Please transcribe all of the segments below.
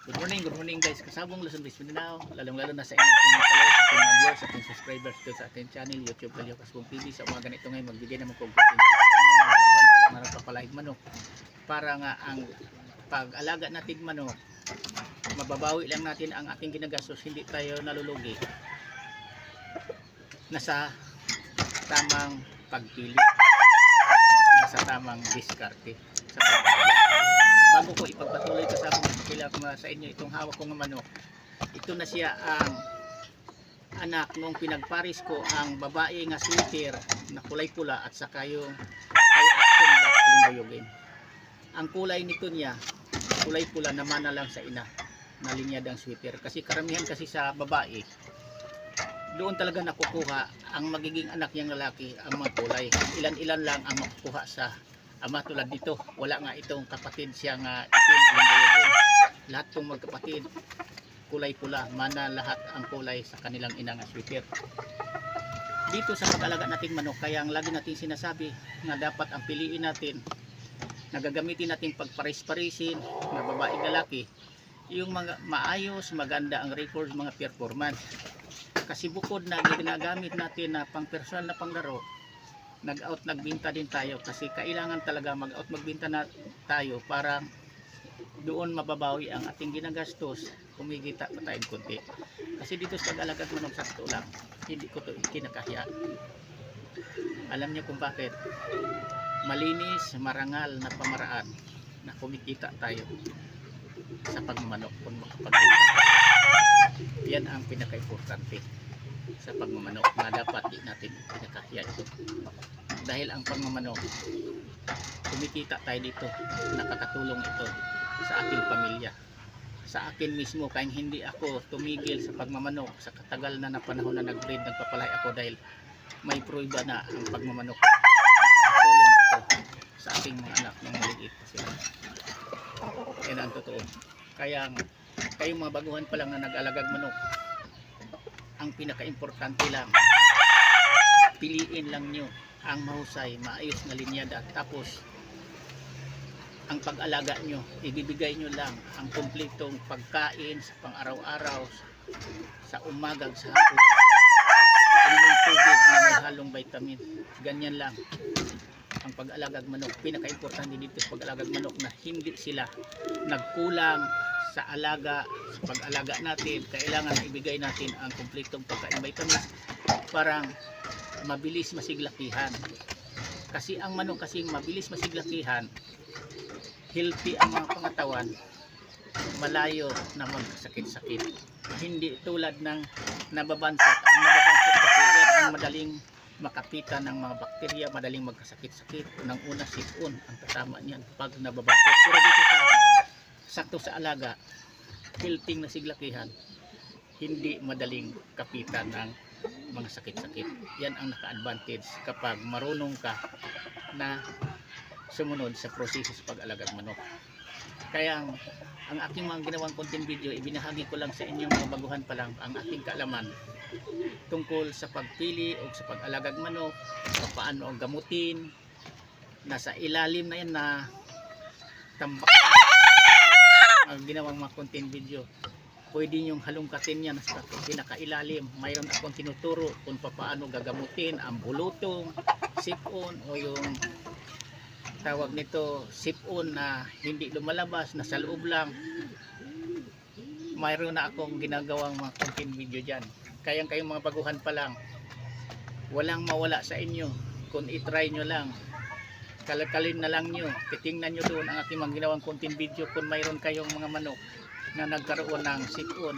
Good morning guys. Kasabong Luzon, Visayas, Mindanao. Lalong-lalo na sa inyo ating mga followers, sa ating mga viewers, sa ating subscribers dito sa ating channel, YouTube, Kalyo Kasbong TV. Sa umaga nito ngayon, magbigay naman kong content sa inyo mga baguhan pa lang na papalaig manok. Para nga ang pag-alaga natin manok, mababawi lang natin ang ating ginagastos, hindi tayo nalulugi. Nasa tamang pagpili, nasa tamang diskarte sa pagpili. Bago ko ipagpatuloy kasama sa inyo itong hawak kong manok, ito na siya ang anak nung pinagparis ko ang babae nga sweater na kulay pula at saka yung ay action black alimbayogin. Ang kulay nito niya kulay pula naman na lang sa ina na linyadang sweater, kasi karamihan kasi sa babae doon talaga nakukuha ang magiging anak niyang lalaki ang mga kulay. Ilan-ilan lang ang makukuha sa ama, tulad dito, wala nga itong kapatid siya nga itim, alimbayogin. Lahat tong magkapatid kulay pula, mana lahat ang kulay sa kanilang inang sweater. Dito sa pag-alaga nating manok, kaya ang lagi natin sinasabi na dapat ang piliin natin, nagagamitin natin pagparis-parisin na babae lalaki, yung mga maayos, maganda ang record, mga performance. Kasi bukod na ginagamit natin na pang personal na panglaro, nag-out nagbinta din tayo, kasi kailangan talaga mag-out magbinta na tayo para doon mababawi ang ating ginagastos, kumikita pa tayong konti. Kasi dito sa pag-alaga manok, sakto lang, hindi ko to kinakahiya. Alam niyo kung bakit? Malinis, marangal na pamaraan na kumikita tayo sa pagmamanok kung makapagkita. Yan ang pinaka-importante sa pagmamanok na dapat di natin pinakahiya ito. Dahil ang pagmamanok, kumikita tayo dito, nakakatulong ito sa ating pamilya, sa akin mismo. Kaya hindi ako tumigil sa pagmamanok sa katagal na panahon na nag-breed, nagpapalay ako, dahil may prueba na ang pagmamanok nakakatulong ito sa ating mga anak ng maliit pa sila. Yan ang totoo. Kaya kayong mga baguhan pa lang na nag-alagag manok, ang pinaka-importante lang, piliin lang nyo ang mahusay, maayos na linyada, tapos ang pag-alaga nyo, ibibigay nyo lang ang kumpletong pagkain sa pang-araw-araw, sa umagang, sa hapon, inumin tubig na may halong vitamin. Ganyan lang ang pag-alagag manok. Pinaka-importante dito sa pag-alagag manok na hindi sila nagkulang sa alaga, sa pag-alaga natin. Kailangan na ibigay natin ang kumpletong pagkain, vitamins, parang mabilis masiglakihan. Kasi ang manok kasing mabilis masiglakihan, healthy ang mga pangatawan, malayo na magkasakit-sakit. Hindi tulad ng nababansot. Ang nababansot kasi yan ang madaling makapitan ng mga bakterya, madaling magkasakit-sakit. Unang-una sipon ang kasama niyan pag nababansot. Pero dito sa sakto sa alaga, healthy na siglakihan, hindi madaling kapitan ng mga sakit-sakit. Yan ang naka-advantage kapag marunong ka na sumunod sa proseso sa pag-alagag manok. Kaya ang aking mga ginawang content video, ibinahagi ko lang sa inyong mga baguhan pa lang ang aking kaalaman tungkol sa pagpili o sa pag-alagag manok, paano ang gamutin, nasa ilalim na yan na tambak ang ginawang mga content video. Pwede nyong halongkatin yan sa pinakailalim. Mayroon akong tinuturo kung paano gagamutin ang bulutong, sipon, o yung tawag nito sipon na hindi lumalabas, nasa loob lang. Mayroon na akong ginagawang mga content video dyan. Kaya kayong mga baguhan pa lang, walang mawala sa inyo kung itry nyo lang. Kalakalin na lang nyo, titingnan nyo doon ang aking mga ginawang content video. Kung mayroon kayong mga manok na nagkaroon ng sipon,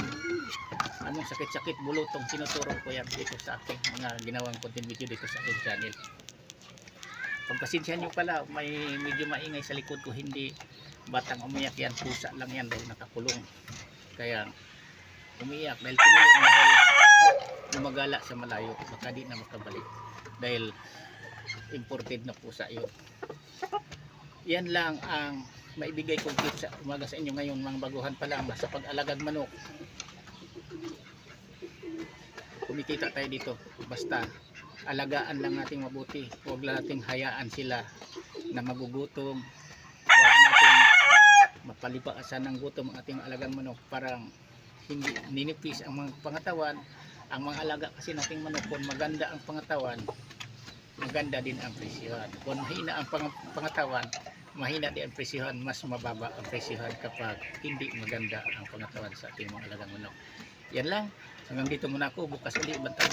anong sakit-sakit, bulutong, tinuturo ko yan dito sa aking mga ginawang content video dito sa aking channel. Pagpasensyahan nyo pala, may medyo maingay sa likod ko, hindi batang umiyak yan, pusa lang yan dahil nakakulong. Kaya umiyak dahil kinulong, dahil lumagala sa malayo, baka di na makabalik dahil imported na pusa yun. Yan lang ang maibigay kong tips sa umaga sa inyo ngayon, mga baguhan pa lang sa pag-alagag manok. Kumikita tayo dito, basta alagaan lang natin mabuti. Huwag lang nating hayaan sila na magugutom. Huwag natin mapalibasan ng gutom ang ating alagang manok, parang hindi ninipis ang mga pangatawan. Ang mga alaga kasi nating manok, kung maganda ang pangatawan, maganda din ang presyohan. Kung mahina ang pangatawan, mahina din ang presyohan, mas mababa ang presyohan kapag hindi maganda ang pangatawan sa ating mga alagang manok. Yan lang, hanggang dito muna ako, bukas ulit bantay.